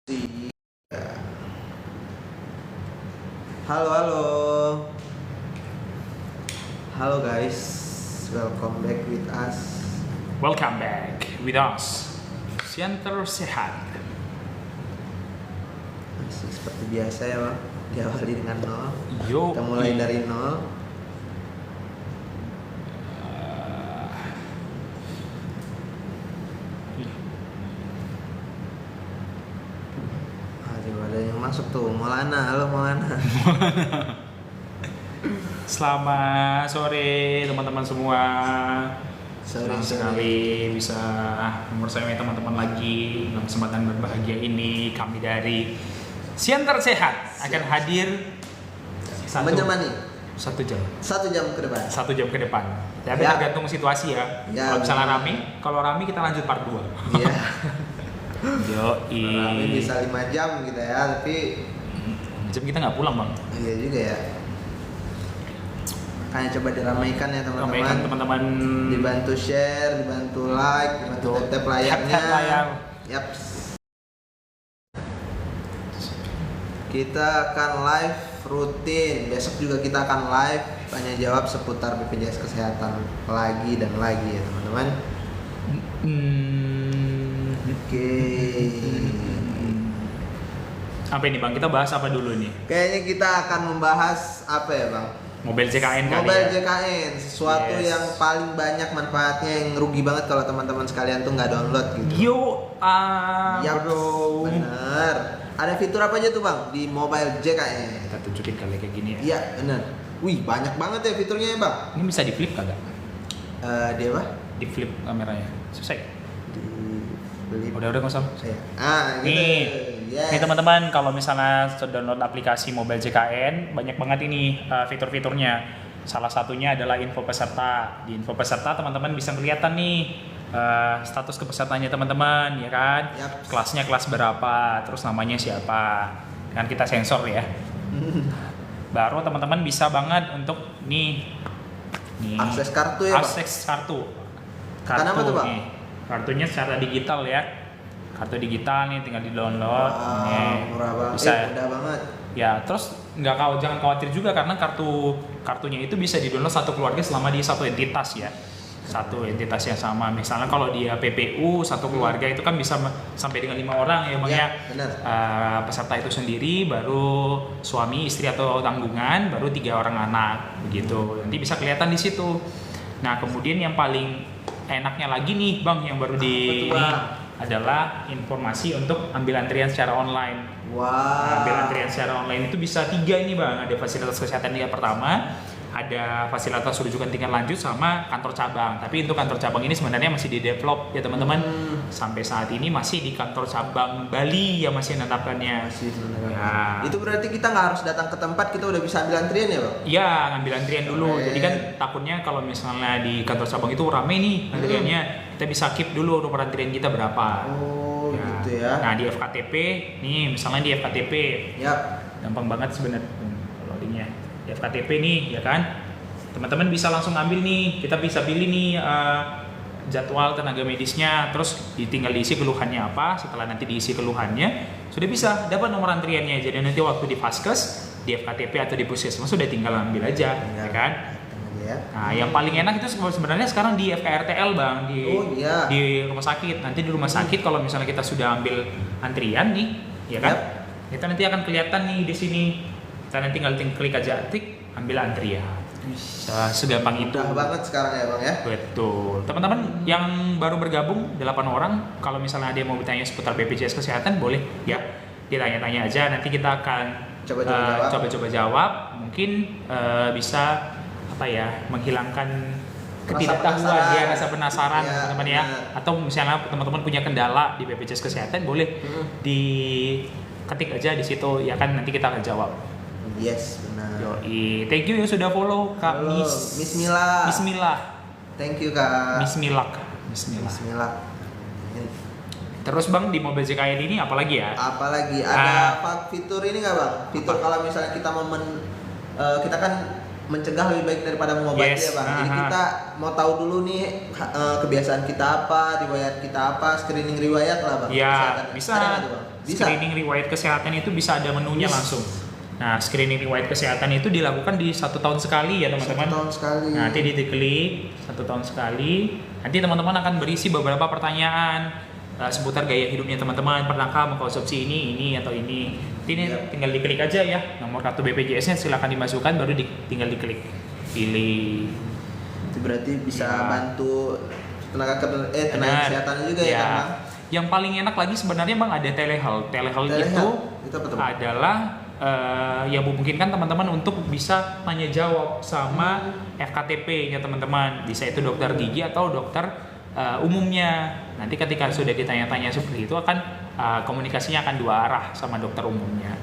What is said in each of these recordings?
Ya. Halo, halo. Halo guys, welcome back with us. Welcome back with us, Center Sehat. Masih seperti biasa ya bang, diawali dengan nol. Yo, Kita mulai dari nol. Aduh, ada yang masuk tuh, Maulana. Halo Maulana. Selamat sore teman-teman semua. Sore, Senang sekali bisa bersama teman-teman lagi dalam kesempatan berbahagia ini. Kami dari Center Sehat akan hadir Menemani 1 jam. 1 jam ke depan. 1 jam ke depan. Tapi Ya. tergantung situasi ya. Ya, Kalau misalnya benar. rame, kalau rame kita lanjut part 2. Iya. Yoi. Rame bisa 5 jam gitu ya, tapi Jam kita nggak pulang bang. iya juga ya. Makanya coba diramaikan ya Ramaikan teman-teman. teman-teman. Dibantu share, dibantu like, dibantu Betul. tap layarnya. Tap layar. Yap. Kita akan live rutin. Besok juga kita akan live tanya jawab seputar BPJS Kesehatan lagi dan lagi ya teman-teman. Oke. Apa ini bang? Kita bahas apa dulu nih? Kayaknya kita akan membahas apa ya bang? Mobile JKN kali Mobile ya? JKN, sesuatu Yes. yang paling banyak manfaatnya, yang rugi banget kalau teman-teman sekalian tuh nggak download gitu. Yo, Yap, bro. bener. Ada fitur apa aja tuh bang di Mobile JKN? Kita tunjukin kali kayak gini ya. Iya bener. Wih banyak banget ya fiturnya ya bang. Ini bisa di flip kagak? Dia apa? Di flip kameranya. Susah ya? Di flip. Udah nggak usah. Saya. Gitu. Nih, Yes. nih teman-teman, kalau misalnya sudah download aplikasi Mobile JKN, banyak banget ini fitur-fiturnya. Salah satunya adalah info peserta. Di info peserta teman-teman bisa kelihatan nih status kepesertanya teman-teman, ya kan? Yap. Kelasnya kelas berapa, terus namanya siapa. Kan kita sensor ya. Baru teman-teman bisa banget untuk nih Akses kartu ya bang. akses kartu. Karena apa tuh, Bang? Nih. Kartunya secara digital ya. Kartu digital nih tinggal di-download. Wow, Nih, murah banget. bisa. Mudah banget. Ya, terus jangan khawatir juga karena kartunya itu bisa di-download satu keluarga selama di satu entitas ya. Satu entitas yang sama. Misalnya kalau dia PPU satu keluarga itu kan bisa sampai dengan 5 orang ya Bang Ya, ya. benar. Peserta itu sendiri, baru suami, istri atau tanggungan, baru 3 orang anak begitu. Nanti bisa kelihatan di situ. Nah, kemudian yang paling enaknya lagi nih Bang yang baru di Apa tuh, ini Bang? adalah informasi untuk ambil antrian secara online. Wah. Ambil antrian secara online itu bisa 3 ini Bang. Ada fasilitas kesehatan tingkat pertama, ada fasilitas rujukan tingkat lanjut sama kantor cabang. Tapi untuk kantor cabang ini sebenarnya masih di-develop ya teman-teman. Sampai saat ini masih di kantor cabang Bali yang masih menetapkannya. Masih sebenarnya. Ya. Itu berarti kita nggak harus datang ke tempat, kita udah bisa ambil antrian ya bang? Iya, ngambil antrian dulu. Keren. Jadi kan takutnya kalau misalnya di kantor cabang itu rame nih antriannya, kita bisa keep dulu nomor antrian kita berapa. Oh gitu ya. Nah, di FKTP, nih misalnya di FKTP, Yap. gampang banget sebenarnya loadingnya. Di FKTP nih, ya kan? Teman-teman bisa langsung ambil nih. Kita bisa pilih nih jadwal tenaga medisnya, terus tinggal diisi keluhannya apa. Setelah nanti diisi keluhannya, sudah bisa dapat nomor antriannya. Jadi nanti waktu di Vaskes, di FKTP atau di Puskesmas sudah tinggal ambil aja, ya kan? Ya. Nah, yang paling enak itu sebenarnya sekarang di FKRTL Bang, Oh, iya. di rumah sakit. Nanti di rumah sakit kalau misalnya kita sudah ambil antrian nih, ya kan? Kita nanti akan kelihatan nih di sini. Kita nanti tinggal klik aja ambil antrian. Segampang itu. Mudah banget sekarang ya bang ya. Betul. Teman-teman yang baru bergabung 8 orang, kalau misalnya ada yang mau bertanya seputar BPJS Kesehatan boleh ya. Ditanya-tanya aja, nanti kita akan coba-coba jawab. Mungkin bisa apa ya, menghilangkan ketidaktahuan ya, rasa penasaran Ya, teman-teman ya. Atau misalnya teman-teman punya kendala di BPJS Kesehatan boleh diketik aja di situ ya kan, nanti kita akan jawab. Yes benar. Yoi, thank you yang sudah follow Kak Halo, Miss Mila. Bismillah. Thank you kak. Bismillah. Bismillah. Terus Bang di Mobile JKN ini apalagi ya? Apalagi ada fitur ini nggak bang? Fitur kalau misalnya kita mau kita kan mencegah lebih baik daripada mengobati Yes. ya bang. Jadi kita mau tahu dulu nih kebiasaan kita apa, riwayat kita apa, screening riwayat lah bang. Ya, Kesehatan. bisa. Ada nggak tuh, bang? Bisa. screening riwayat kesehatan itu bisa ada menunya langsung. Nah, screening riwayat kesehatan itu dilakukan di 1 tahun sekali ya teman-teman. 1 tahun sekali. Nah, nanti diklik 1 tahun sekali. Nanti teman-teman akan berisi beberapa pertanyaan seputar gaya hidupnya teman-teman. Pernahkah mengkonsumsi ini atau ini? Ini tinggal diklik aja ya. Nomor kartu BPJS-nya silakan dimasukkan, baru tinggal diklik. Pilih. Itu berarti bisa Ya. bantu tenaga Benar. kesehatan juga ya kan, Bang? Yang paling enak lagi sebenarnya Bang ada telehealth. Telehealth itu Itu apa tuh, Bang? adalah ya memungkinkan teman-teman untuk bisa tanya jawab sama FKTP-nya teman-teman. Bisa itu dokter gigi atau dokter umumnya. Nanti ketika sudah ditanya-tanya seperti itu akan komunikasinya akan 2 arah sama dokter umumnya.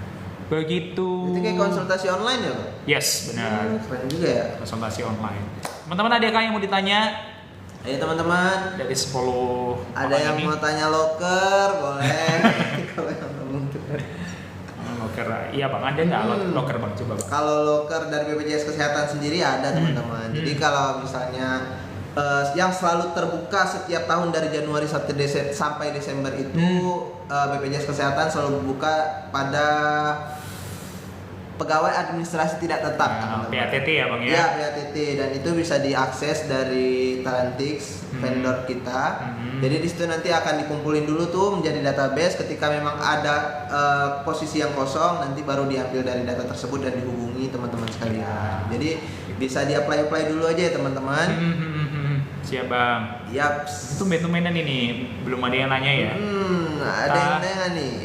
Begitu. Itu kayak konsultasi online ya, Bang? Yes, benar. Keren juga ya. Konsultasi online. Teman-teman ada yang mau ditanya Ayo teman-teman, dari 10 ada orang yang ini? mau tanya loker, boleh. Kalau yang nggak mungkin. Loker, iya Bang, ada nggak loker Bang? Coba Bang. Kalau loker dari BPJS Kesehatan sendiri ada teman-teman. Jadi kalau misalnya yang selalu terbuka setiap tahun dari Januari sampai Desember itu BPJS Kesehatan selalu buka pada pegawai administrasi tidak tetap, teman-teman. PATT ya Bang ya? Ya, PATT, dan itu bisa diakses dari Talentix, vendor kita. Jadi di situ nanti akan dikumpulin dulu tuh menjadi database. Ketika memang ada posisi yang kosong, nanti baru diambil dari data tersebut dan dihubungi teman-teman sekalian. Jadi bisa di-apply dulu aja ya teman-teman. Siap Bang. Yap. Itu tumben-tumbenan ini, belum ada yang nanya ya? Ada yang nanya nih.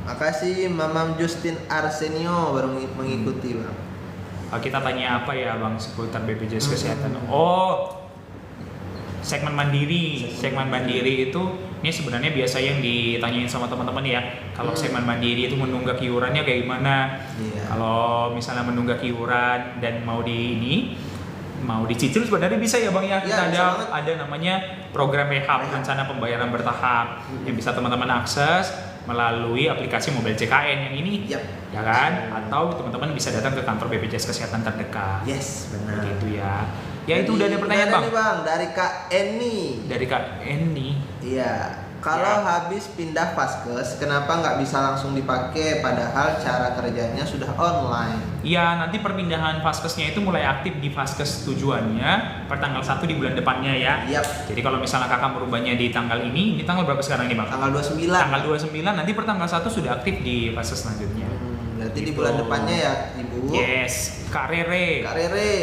Makasih Mamam Justin Arsenio baru mengikuti, Bang. Kita tanya apa ya Bang seputar BPJS Kesehatan? Oh, segmen mandiri. Segmen mandiri itu ini sebenarnya biasa yang ditanyain sama teman-teman ya. Kalau segmen mandiri itu menunggak iurannya kayak gimana? Iya. Kalau misalnya menunggak iuran dan mau dicicil sebenarnya bisa ya Bang ya. Kita ada namanya program rehab, rencana pembayaran bertahap yang bisa teman-teman akses melalui aplikasi Mobile JKN yang ini. Ya kan? Atau teman-teman bisa datang ke kantor BPJS Kesehatan terdekat. Yes, benar. Begitu ya. Ya itu udah ada pertanyaan Bang. Nih, Bang, dari Kak Eni. Dari Kak Eni. Iya. Kalau habis pindah Vaskes, kenapa nggak bisa langsung dipakai padahal cara kerjanya sudah online? Ya, nanti perpindahan Vaskesnya itu mulai aktif di Vaskes tujuannya per tanggal 1 di bulan depannya ya. Yap. Jadi kalau misalnya kakak merubahnya di tanggal ini tanggal berapa sekarang nih Bang? Tanggal 29. Tanggal 29, nanti per tanggal 1 sudah aktif di Vaskes selanjutnya. Berarti di Gitu. bulan depannya ya, Ibu. Yes, Kak Rere. Kak Rere.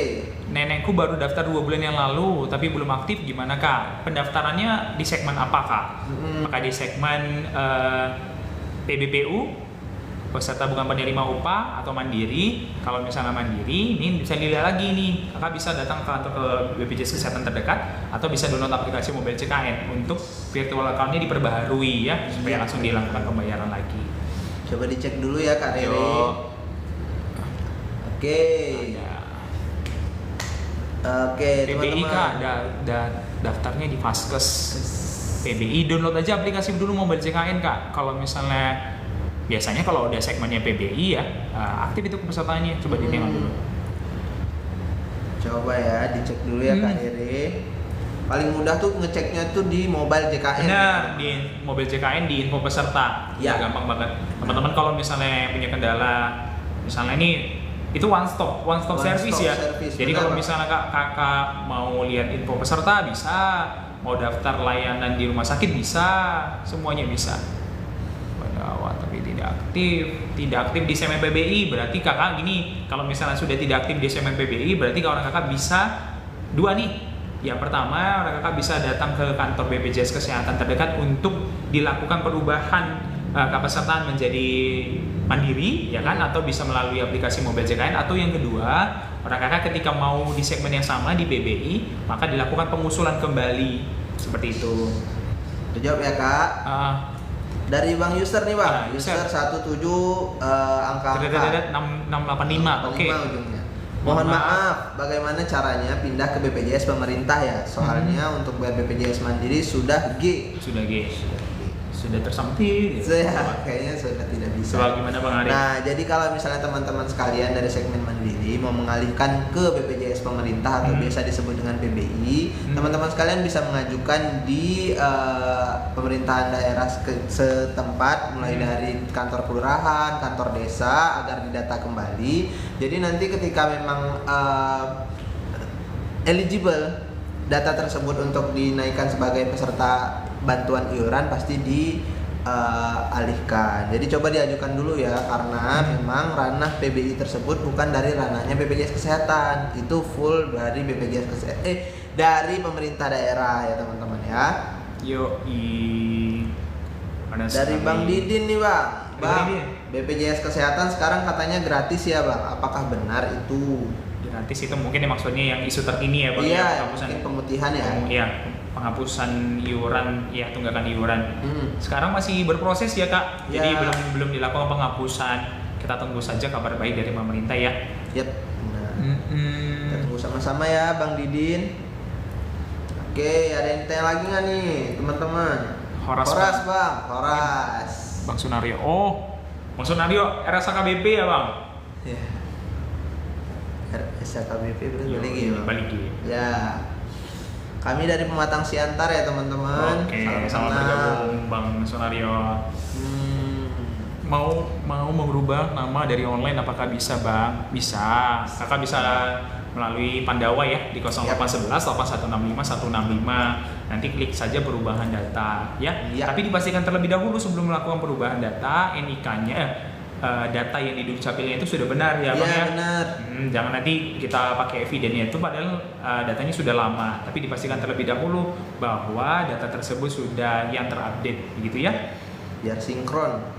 Nenekku baru daftar 2 bulan yang lalu, tapi belum aktif. Gimana Kak? Pendaftarannya di segmen apa Kak? Maka di segmen PBPU, peserta bukan penerima upah atau mandiri. Kalau misalnya mandiri, ini bisa dilihat lagi nih. Kakak bisa datang ke kantor ke BPJS Kesehatan terdekat atau bisa download aplikasi Mobile JKN untuk virtual account-nya diperbaharui ya, supaya langsung dilakukan pembayaran lagi. Coba dicek dulu ya Kak Rere. Yo. Oke. Oke, PBI teman-teman. Kak, daftarnya di Vaskes. PBI download aja aplikasi dulu Mobile JKN Kak. Kalau misalnya biasanya kalau udah segmennya PBI ya aktif itu kepesertaannya. Coba ditengok dulu. Coba ya dicek dulu ya Kak Rere. Paling mudah tuh ngeceknya tuh di Mobile JKN. Benar, di Mobile JKN di info peserta. Ya. Gampang banget. Teman-teman kalau misalnya punya kendala, misalnya ini itu one stop service ya. Jadi kalau misalnya kakak mau lihat info peserta bisa, mau daftar layanan di rumah sakit bisa, semuanya bisa. Pada awal tapi tidak aktif di segmen PBI, berarti kakak gini, kalau misalnya sudah tidak aktif di segmen PBI, berarti orang kakak bisa 2 nih. Yang pertama, orang kakak bisa datang ke kantor BPJS Kesehatan terdekat untuk dilakukan perubahan kepesertaan menjadi mandiri, ya kan? Atau bisa melalui aplikasi Mobile JKN. Atau yang kedua, orang kakak ketika mau di segmen yang sama di BBI, maka dilakukan pengusulan kembali seperti itu. Jawab ya Kak. Dari Bang User nih Bang. User 17 angka 685. Oke. Ujungnya. Mohon maaf, bagaimana caranya pindah ke BPJS pemerintah ya? Soalnya untuk bayar BPJS mandiri sudah G. Sudah tersambung. Ya, kayaknya sudah tidak bisa. bisa. Gimana Bang Arif? Nah, jadi kalau misalnya teman-teman sekalian dari segmen mandiri mau mengalihkan ke BPJS pemerintah atau biasa disebut dengan PBI, teman-teman sekalian bisa mengajukan di pemerintahan daerah setempat, mulai dari kantor kelurahan, kantor desa, agar didata kembali. Jadi nanti ketika memang eligible data tersebut untuk dinaikkan sebagai peserta bantuan iuran, pasti dialihkan. Jadi coba diajukan dulu ya, karena memang ranah PBI tersebut bukan dari ranahnya BPJS Kesehatan, itu full dari BPJS Kesehatan, dari pemerintah daerah ya teman-teman ya. Dari Bang Didin nih Bang, BPJS Kesehatan sekarang katanya gratis ya Bang, apakah benar itu? Gratis itu mungkin ya maksudnya yang isu terkini ya Bang, iya, ya, mungkin pemutihan ya. Iya, penghapusan iuran ya, tunggakan iuran. Sekarang masih berproses ya Kak. Ya. Jadi belum dilakukan penghapusan. Kita tunggu saja kabar baik dari pemerintah ya. Yap. Nah, kita tunggu sama-sama ya Bang Didin. Oke, ada yang ditanya lagi nggak nih teman-teman? Horas Bang, Horas. Bang Sunario. Oh, Bang Sunario RSAKBP ya Bang? Ya. RSAKBP berarti balik. Ya. Kami dari Pematang Siantar ya teman-teman. Oke, selamat bergabung Bang Sunario. Mau merubah nama dari online, apakah bisa Bang? Bisa. Kakak bisa melalui Pandawa ya di 0811 8165 165. Nanti klik saja perubahan data ya. Tapi dipastikan terlebih dahulu sebelum melakukan perubahan data, NIK-nya data yang di Dukcapilnya itu sudah benar ya Bang ya. Benar. Jangan nanti kita pakai evidennya itu padahal datanya sudah lama, tapi dipastikan terlebih dahulu bahwa data tersebut sudah yang terupdate begitu ya. Biar sinkron.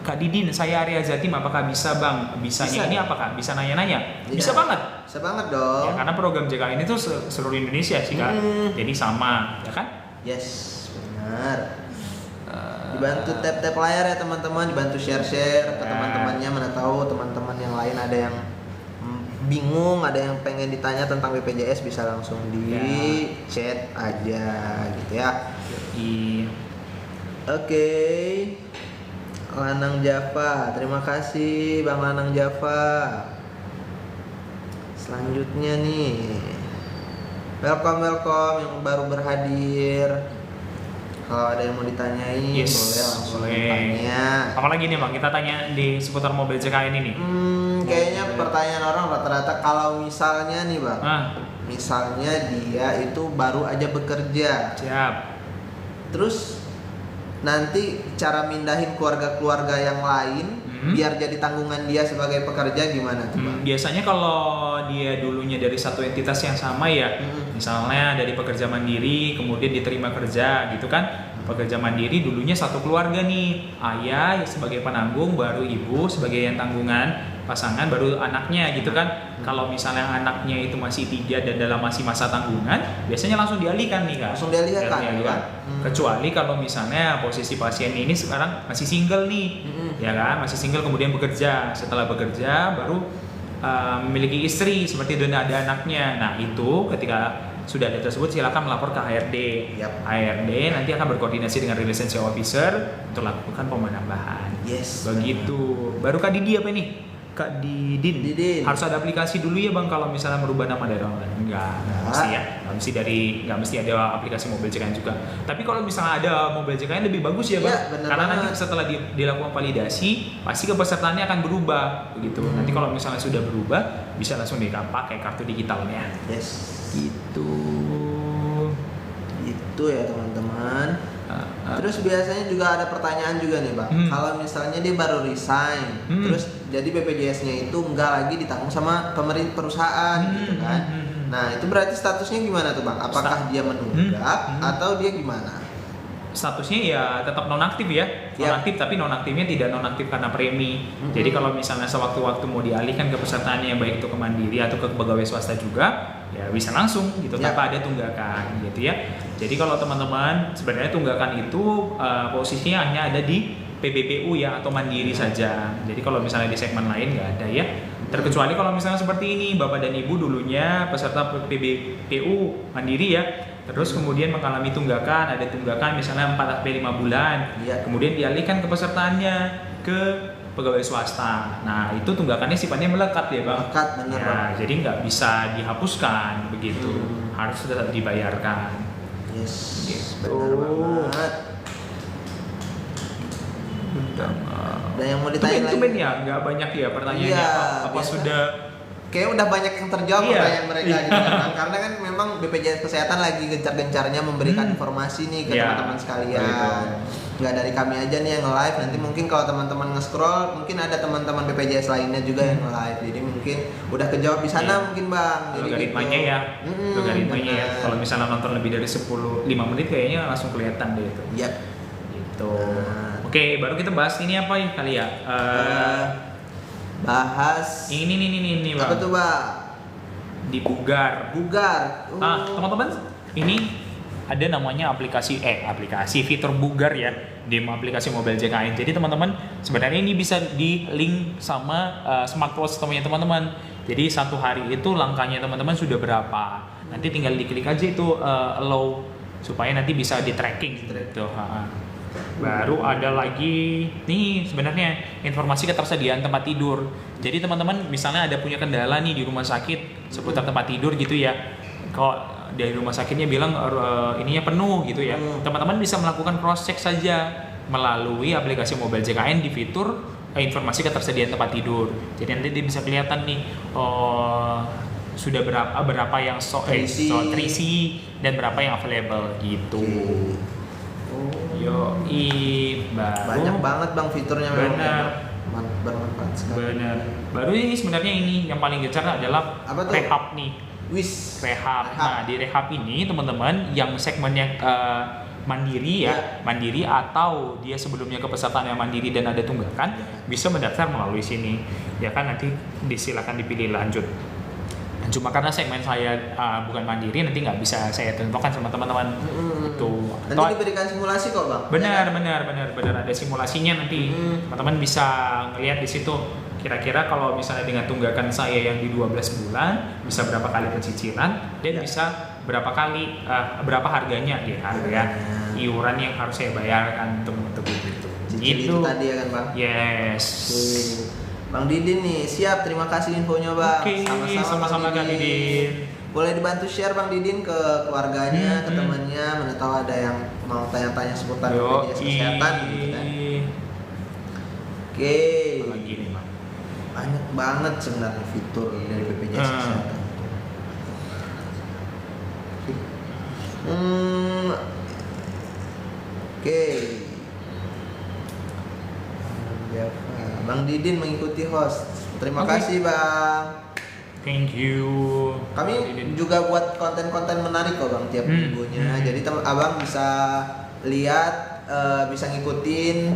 Kak Didin, saya Arya Zatim, apakah bisa Bang? Bisanya ini apakah bisa nanya-nanya? Bisa banget. Bisa banget dong. Ya, karena program JKN itu seluruh Indonesia sih Kak. Jadi sama, ya kan? Yes, benar. Dibantu tap layar ya teman-teman, dibantu share ke teman-temannya, mana tahu teman-teman yang lain ada yang bingung, ada yang pengen ditanya tentang BPJS, bisa langsung di chat aja gitu ya. Oke. Lanang Java, terima kasih Bang Lanang Java. Selanjutnya nih, welcome yang baru berhadir. Kalau ada yang mau ditanyain, boleh langsung tanya. Apalagi nih Bang, kita tanya di seputar mobil JKN ini. Kayaknya pertanyaan orang rata-rata kalau misalnya nih Bang, misalnya dia itu baru aja bekerja. Siap. Terus nanti cara mindahin keluarga-keluarga yang lain biar jadi tanggungan dia sebagai pekerja gimana tuh Bang? Biasanya kalau dia dulunya dari satu entitas yang sama ya, misalnya dari pekerja mandiri kemudian diterima kerja gitu kan. Pekerja mandiri dulunya satu keluarga nih, ayah sebagai penanggung, baru ibu sebagai yang tanggungan, pasangan baru anaknya gitu kan. Kalau misalnya anaknya itu masih 3 dan dalam masih masa tanggungan, biasanya langsung dialihkan nih Kak. Langsung dialihkan. Kecuali kalau misalnya posisi pasien ini sekarang masih single nih, ya kan, masih single kemudian bekerja. Setelah bekerja baru memiliki istri seperti dan ada anaknya. Nah itu ketika sudah ada tersebut silakan melapor ke HRD. HRD nanti akan berkoordinasi dengan relationship officer untuk lakukan penambahan. Yes. Begitu. Baru Kak Didi apa nih? Kak Didin. Harus ada aplikasi dulu ya Bang kalau misalnya merubah nama dari online. Enggak mesti ya. Enggak mesti ada aplikasi mobil JKN juga. Tapi kalau misalnya ada mobil JKN lebih bagus ya Bang. Karena nanti setelah dilakukan validasi pasti kepesertaannya akan berubah begitu. Nanti kalau misalnya sudah berubah bisa langsung pakai kartu digitalnya. Yes. Gitu ya teman-teman. Terus biasanya juga ada pertanyaan juga nih Bang. Kalau misalnya dia baru resign, terus jadi BPJS-nya itu enggak lagi ditanggung sama pemerintah perusahaan gitu kan. Nah itu berarti statusnya gimana tuh Bang? Apakah dia menunggak atau dia gimana? Statusnya ya tetap nonaktif ya, nonaktif tapi nonaktifnya tidak nonaktif karena premi. Jadi kalau misalnya sewaktu-waktu mau dialihkan ke pesertanya baik itu ke mandiri atau ke pegawai swasta juga, ya bisa langsung gitu tanpa ada tunggakan gitu ya. Jadi kalau teman-teman sebenarnya tunggakan itu posisinya hanya ada di PBPU ya atau mandiri saja. Jadi kalau misalnya di segmen lain nggak ada ya. Terkecuali kalau misalnya seperti ini, Bapak dan Ibu dulunya peserta PBPU mandiri ya, terus kemudian mengalami tunggakan, ada tunggakan misalnya 4-5 bulan, Iya. kemudian dialihkan kepesertaannya ke pegawai swasta. Nah, itu tunggakannya sifatnya melekat ya, Bang. Melekat, bener, Ya, Bang. jadi nggak bisa dihapuskan begitu, harus tetap dibayarkan. Yes. Gitu. Benar banget. Ada yang mau ditanya lagi? Tumben ya, nggak banyak ya pertanyaannya. Iya, apa biasa. sudah Kayaknya udah banyak yang terjawab Iya. pertanyaan mereka Iya. gitu kan. Karena kan memang BPJS Kesehatan lagi gencar-gencarnya memberikan informasi nih ke Iya, teman-teman sekalian. begitu. Nggak dari kami aja nih yang nge-live, nanti mungkin kalau teman-teman nge-scroll mungkin ada teman-teman BPJS lainnya juga yang nge-live. Jadi mungkin udah kejawab di sana Iya. mungkin Bang. Jadi logaritmanya gitu. ya, logaritmanya ya. benar. Kalau misalnya nonton lebih dari 5 menit kayaknya langsung kelihatan deh itu. Iya. Gitu. Nah. Oke, baru kita bahas ini apa ya kali ya? Bahas Ini Bang. apa tuh Bang? Di Bugar. Bugar. Teman-teman, ini ada namanya aplikasi fitur Bugar ya di aplikasi mobile JKN. Jadi teman-teman sebenarnya ini bisa di link sama smartwatch temannya teman-teman. Jadi satu hari itu langkahnya teman-teman sudah berapa. Nanti tinggal diklik aja itu allow supaya nanti bisa di tracking gitu. Baru ada lagi nih sebenarnya informasi ketersediaan tempat tidur. Jadi teman-teman misalnya ada punya kendala nih di rumah sakit seputar tempat tidur gitu ya. Kalau dari rumah sakitnya bilang ininya penuh gitu ya. Teman-teman bisa melakukan cross check saja melalui aplikasi mobile JKN di fitur informasi ketersediaan tempat tidur. Jadi nanti dia bisa kelihatan nih sudah berapa yang terisi dan berapa yang available gitu. Banyak banget Bang fiturnya memang. Benar. Bermanfaat sekali. Benar. Baru ini sebenarnya ini yang paling gencar adalah Apa tuh? rehab nih. Wis. Rehab. Nah, di rehab ini teman-teman yang segmennya mandiri ya, mandiri atau dia sebelumnya kepesertaan yang mandiri dan ada tunggakan, bisa mendaftar melalui sini. Ya kan nanti disilakan dipilih lanjut. Cuma karena segmen saya bukan mandiri, nanti nggak bisa saya tentukan sama teman-teman. Itu. Nanti diberikan simulasi kok Bang. Benar ada simulasinya nanti. Teman-teman bisa ngelihat di situ. Kira-kira kalau misalnya dengan tunggakan saya yang di 12 bulan bisa berapa kali pencicilan dan bisa berapa kali berapa harganya ya harga iuran yang harus saya bayarkan untuk itu. Itu tadi ya kan Bang. Yes. Bang Didin nih siap, terima kasih infonya Bang. Oke, sama-sama Kak Didin. Boleh dibantu share Bang Didin ke keluarganya, ke temannya, mana tahu ada yang mau tanya-tanya seputar BPJS Kesehatan gitu kan. Oke. Lagi nih Bang. Banyak banget sebenarnya fitur dari BPJS Kesehatan. Oke. Bang Didin mengikuti host. Terima kasih Bang. Thank you. Kami juga buat konten-konten menarik kok Bang tiap minggunya. Jadi Abang bisa lihat, bisa ngikutin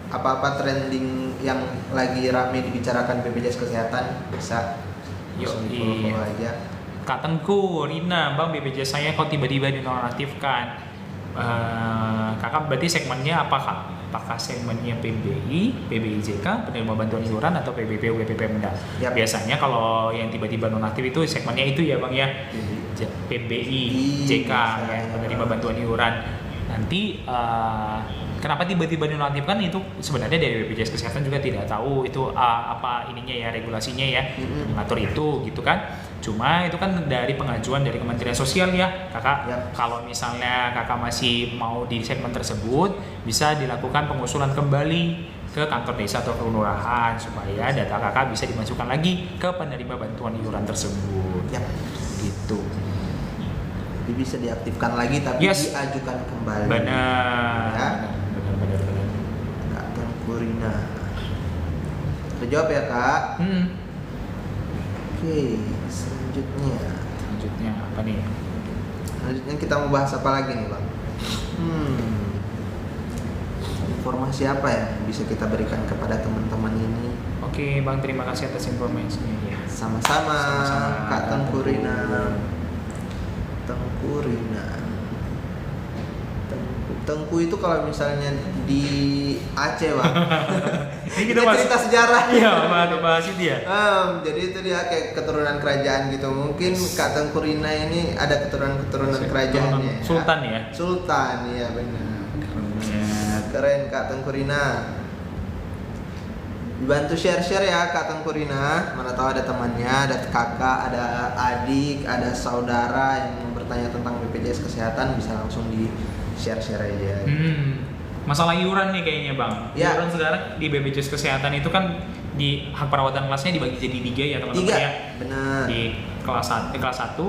apa-apa trending yang lagi rame dibicarakan BPJS Kesehatan, bisa follow aja. Kak Tengku, Rina, Bang BPJS saya kok tiba-tiba dinonaktifkan. Kakak berarti segmennya apa Kak? Apakah segmennya PBI, PBIJK, penerima bantuan iuran atau PBP, WPP Pemda? Yap. Biasanya kalau yang tiba-tiba nonaktif itu segmennya itu ya Bang ya, PBI, JK ya, penerima bantuan iuran. Nanti kenapa tiba-tiba dinonaktifkan itu sebenarnya dari BPJS Kesehatan juga tidak tahu itu apa ininya ya, regulasinya ya, mengatur itu gitu kan. Cuma itu kan dari pengajuan dari Kementerian Sosial ya Kakak. Kalau misalnya Kakak masih mau di segmen tersebut, bisa dilakukan pengusulan kembali ke kantor desa atau kelurahan supaya data Kakak bisa dimasukkan lagi ke penerima bantuan iuran tersebut. Gitu. Jadi bisa diaktifkan lagi tapi diajukan kembali. Benar. Ya. Benar. Kak Tengkurina. Terjawab ya Kak? Oke, selanjutnya apa nih? Selanjutnya kita mau bahas apa lagi nih Bang? Informasi apa ya yang bisa kita berikan kepada teman-teman ini? Oke Bang, terima kasih atas informasinya ya. Sama-sama Kak Tengkurina. Tengku itu kalau misalnya di Aceh bang. Ini Kita cerita sejarah. Iya, bahas itu ya. Jadi itu dia kayak keturunan kerajaan gitu. Mungkin Kak Tengku Rina ini ada keturunan kerajaannya. Sultan ya. Sultan ya benar. Keren Kak Tengku Rina. Bantu share ya Kak Tengku Rina. Mana tahu ada temannya, ada kakak, ada adik, ada saudara yang bertanya tentang BPJS Kesehatan, bisa langsung di share aja. Masalah iuran nih kayaknya bang. Ya. Iuran sekarang di BPJS Kesehatan itu kan di hak perawatan kelasnya dibagi jadi 3 ya teman-teman ya. Benar. Di kelas 1,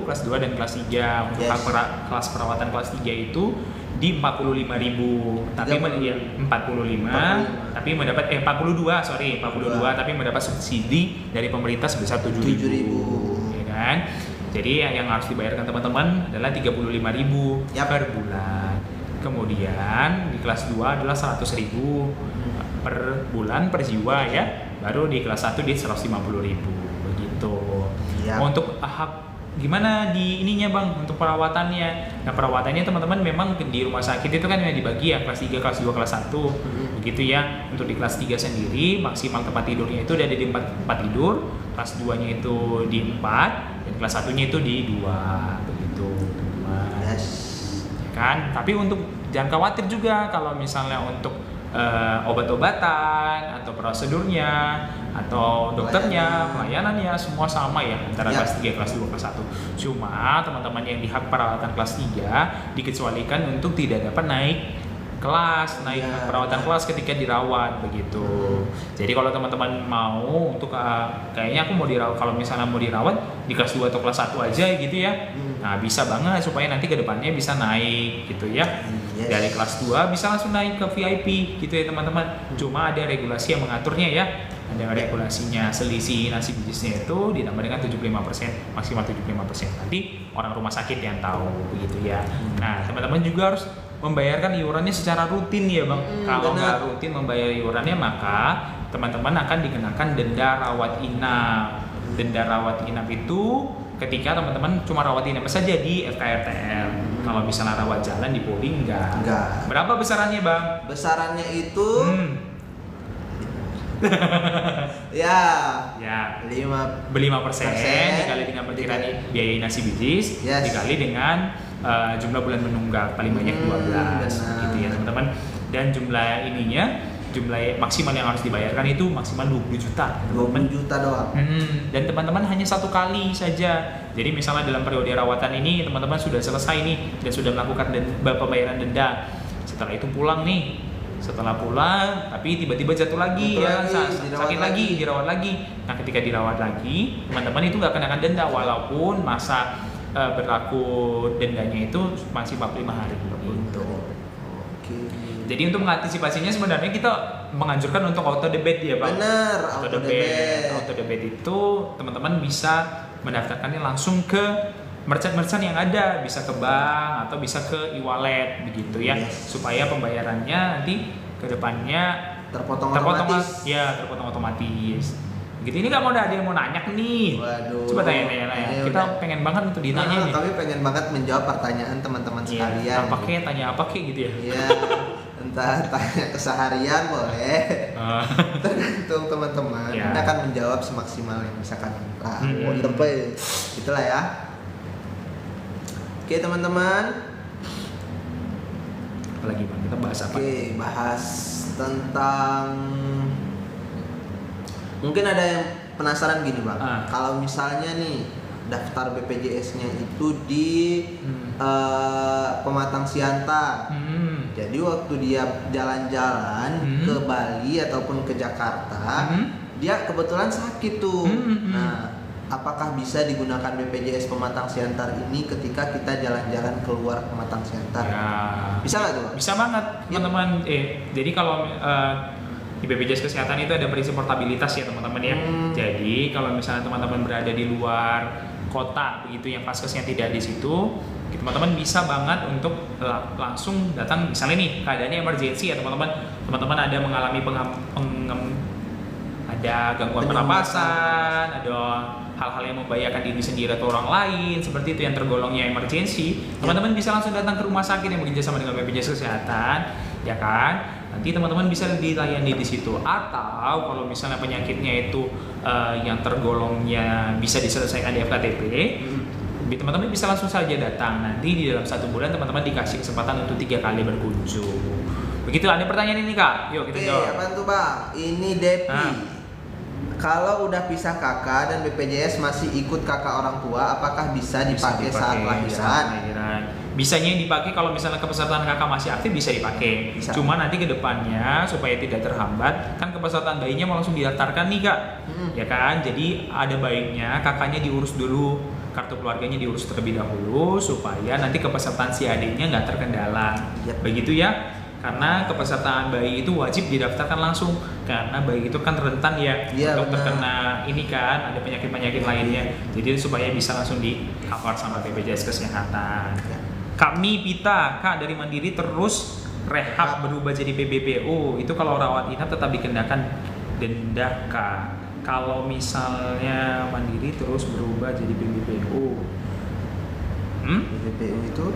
kelas 2 dan kelas 3. Untuk Yes. kelas perawatan kelas 3 itu di 45.000, tapi 45, tapi mendapat 42 tapi mendapat subsidi dari pemerintah sebesar 7.000, ya kan? Jadi yang harus dibayarkan teman-teman adalah 35.000 per bulan. Kemudian di kelas 2 adalah 100.000 per bulan per jiwa ya. Baru di kelas 1 di 150.000 begitu. Yap. Untuk hak gimana di ininya bang untuk perawatannya? Nah perawatannya teman-teman memang di rumah sakit itu kan yang dibagi ya kelas 3, kelas 2, kelas 1 begitu ya. Untuk di kelas 3 sendiri maksimal tempat tidurnya itu ada di tempat tidur, kelas 2 nya itu di 4 dan kelas 1 nya itu di 2 begitu teman-teman. Yes. Ya kan? Tapi untuk jangan khawatir juga kalau misalnya untuk obat-obatan atau prosedurnya atau dokternya, pelayanannya semua sama ya antara kelas 3, kelas 2, kelas 1. Cuma teman-teman yang di hak perawatan kelas 3 dikecualikan untuk tidak dapat naik kelas, naik perawatan kelas ketika dirawat begitu. Jadi kalau teman-teman mau untuk kayaknya aku mau dirawat, kalau misalnya mau dirawat di kelas 2 atau kelas 1 aja gitu ya. Nah, bisa banget supaya nanti ke depannya bisa naik gitu ya. Dari kelas 2 bisa langsung naik ke VIP gitu ya teman-teman. Cuma ada regulasi yang mengaturnya ya. Ada regulasinya, selisih nasi bijisnya itu ditambah dengan 75%, maksimal 75%. Nanti orang rumah sakit yang tahu begitu ya. Nah, teman-teman juga harus membayarkan iurannya secara rutin ya bang. Kalau nggak rutin membayar iurannya maka teman-teman akan dikenakan denda rawat inap. Denda rawat inap itu ketika teman-teman cuma rawat inap saja di FKRTL. Kalau misalnya rawat jalan di Poli enggak. Berapa besarannya bang? Besarannya itu ya 5% dikali dengan perkiraan biaya nasi bijis dikali dengan jumlah bulan menunggak paling banyak 12 gitu ya teman-teman. Dan jumlah maksimal yang harus dibayarkan itu maksimal 20 juta. 20 juta doang. Dan teman-teman hanya 1 kali saja. Jadi misalnya dalam periode rawatan ini teman-teman sudah selesai nih dan sudah melakukan pembayaran denda. Setelah itu pulang nih. Setelah pulang tapi tiba-tiba jatuh lagi ya, sakit lagi, dirawat lagi. Nah, ketika dirawat lagi, teman-teman itu nggak kenakan denda walaupun masa berlaku dendanya itu masih 45 hari gitu. Jadi untuk mengantisipasinya sebenarnya kita menganjurkan untuk auto debit ya Pak. Benar, auto debit itu teman-teman bisa mendaftarkannya langsung ke merchant yang ada, bisa ke bank atau bisa ke e-wallet begitu ya, supaya pembayarannya nanti ke depannya terpotong otomatis. Gitu. Ini nggak mau ada yang mau nanya nih. Waduh. Coba tanya. Kita pengen banget untuk ditanya nih. Kami pengen banget menjawab pertanyaan teman-teman sekalian. Tanya apa gitu ya? Iya. Entah tanya keseharian boleh. Tergantung teman-teman. Kita akan menjawab semaksimal yang misalkan itulah ya. Oke teman-teman. Apalagi bang, kita bahas apa? Bahas tentang mungkin ada yang penasaran gini bang. Kalau misalnya nih daftar BPJS-nya itu di Pematang Siantar. Jadi waktu dia jalan-jalan ke Bali ataupun ke Jakarta, dia kebetulan sakit tuh. Nah, apakah bisa digunakan BPJS Pematang Siantar ini ketika kita jalan-jalan keluar Pematang Siantar? Ya, bisa nggak tuh? Bisa banget teman-teman. Jadi kalau di BPJS Kesehatan itu ada prinsip portabilitas ya teman-teman ya. Jadi kalau misalnya teman-teman berada di luar kota begitu yang vaskesnya tidak di situ, teman-teman bisa banget untuk langsung datang. Misalnya nih keadaannya emergency ya teman-teman ada mengalami ada gangguan pernapasan, ada hal-hal yang membahayakan diri sendiri atau orang lain seperti itu yang tergolongnya emergensi, teman-teman bisa langsung datang ke rumah sakit yang bekerja sama dengan BPJS Kesehatan, ya kan? Nanti teman-teman bisa dilayani di situ. Atau kalau misalnya penyakitnya itu yang tergolongnya bisa diselesaikan di FKTP, teman-teman bisa langsung saja datang. Nanti di dalam 1 bulan teman-teman dikasih kesempatan untuk 3 kali berkunjung. Begitu, ada pertanyaan ini Kak? Yuk kita jawab. Apaan tuh Bang? Ini Depi. Kalau udah pisah kakak dan BPJS masih ikut kakak orang tua, apakah bisa dipakai saat lahiran? Bisanya dipakai kalau misalnya kepesertaan kakak masih aktif, bisa dipakai. Bisa. Cuma nanti ke depannya supaya tidak terhambat, kan kepesertaan bayinya mau langsung didaftarkan nih Kak. Ya kan? Jadi ada baiknya kakaknya diurus dulu, kartu keluarganya diurus terlebih dahulu supaya nanti kepesertaan si adiknya nggak terkendala. Begitu ya. Karena kepesertaan bayi itu wajib didaftarkan langsung, karena bayi itu kan rentan ya untuk terkena ini kan, ada penyakit-penyakit lainnya. Jadi supaya bisa langsung di cover sama BPJS Kesehatan. Kami Pita, Kak dari Mandiri terus rehab berubah jadi PBPU, itu kalau rawat inap tetap dikenakan denda Kak. Kalau misalnya Mandiri terus berubah jadi PBPU, PBPU itu?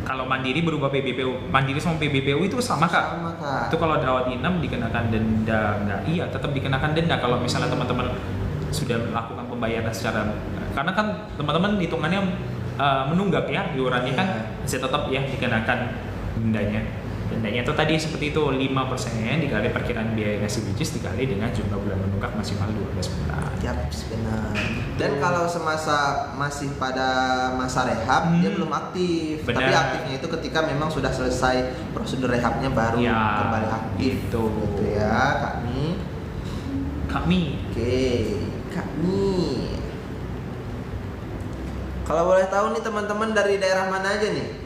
Kalau Mandiri berubah PBPU, Mandiri sama PBPU itu sama Kak? Sama Kak. Itu kalau rawat inap dikenakan denda nggak? Iya, tetap dikenakan denda kalau misalnya teman-teman sudah melakukan pembayaran secara, karena kan teman-teman hitungannya menunggak ya, iurannya kan masih tetap ya dikenakan dendanya. Dendanya itu tadi seperti itu 5% dikali perkiraan biaya ngasih bijis dikali dengan jumlah bulan menunggak maksimal 12 bulan. Yap, benar. Dan kalau semasa masih pada masa rehab dia belum aktif. Benar. Tapi aktifnya itu ketika memang sudah selesai prosedur rehabnya baru kembali aktif. Gitu ya, kami. Oke, kami. Kalau boleh tahu nih teman-teman dari daerah mana aja nih?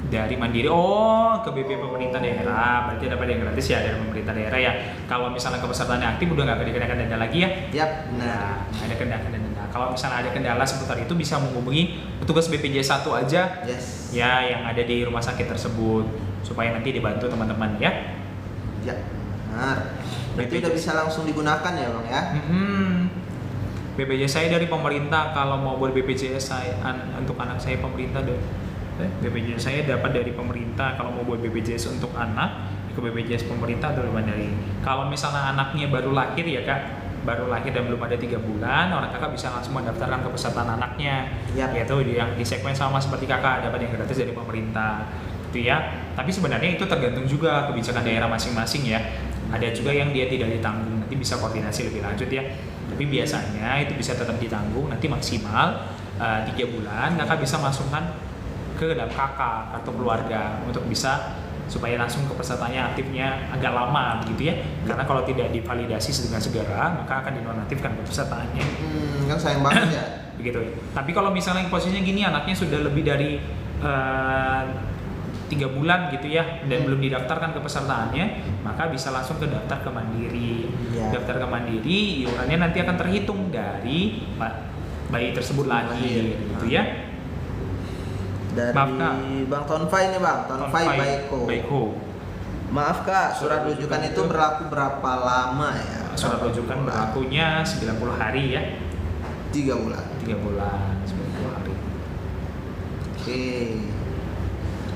Dari Mandiri, ke BP pemerintah daerah, berarti dapat yang gratis ya dari pemerintah daerah ya. Kalau misalnya kepesertaannya aktif udah nggak dikenakan denda lagi ya? Yap, nah ada kenakan denda. Kalau misalnya ada kendala seputar itu bisa menghubungi petugas BPJS 1 aja, ya yang ada di rumah sakit tersebut supaya nanti dibantu teman-teman ya. Ya, benar. Berarti udah bisa langsung digunakan ya Bang ya? BPJS saya dari pemerintah, kalau mau buat BPJS saya untuk anak saya pemerintah deh. BPJS saya dapat dari pemerintah. Kalau mau buat BPJS untuk anak ke BPJS pemerintah atau dari. Kalau misalnya anaknya baru lahir ya Kak, baru lahir dan belum ada 3 bulan, orang kakak bisa langsung mendaftarkan kepesertaan anaknya. Yaitu yang di segmen sama seperti kakak, dapat yang gratis dari pemerintah gitu ya. Tapi sebenarnya itu tergantung juga kebijakan daerah masing-masing ya. Ada juga yang dia tidak ditanggung, nanti bisa koordinasi lebih lanjut ya. Tapi biasanya itu bisa tetap ditanggung, nanti maksimal 3 bulan kakak bisa masukkan ke dalam kakak kartu keluarga untuk bisa supaya langsung kepesertaannya aktifnya agak lama begitu ya. Karena kalau tidak divalidasi dengan segera maka akan dinonaktifkan kepesertaannya. Kan sayang banget ya. Begitu. Tapi kalau misalnya posisinya gini anaknya sudah lebih dari 3 bulan gitu ya dan belum didaftarkan kepesertaannya, maka bisa langsung ke daftar ke Mandiri. Daftar ke Mandiri, iurannya nanti akan terhitung dari bayi tersebut lagi gitu ya. Dari Bang Tonfai nih Bang, Tonfai Baiko. Maaf Kak, surat rujukan itu berlaku berapa lama ya? Surat rujukan berlakunya 90 hari ya. 3 bulan. 3 bulan, 90 hari. Oke.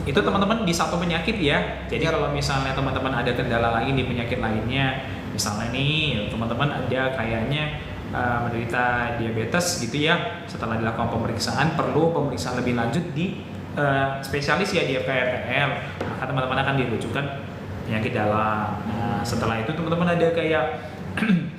Itu teman-teman di satu penyakit ya. Jadi kalau misalnya teman-teman ada kendala lain di penyakit lainnya, misalnya nih teman-teman ada kayaknya menderita diabetes gitu ya, setelah dilakukan pemeriksaan perlu pemeriksaan lebih lanjut di spesialis ya di FKRTL, maka teman-teman akan dirujukan penyakit dalam. Nah setelah itu teman-teman ada kayak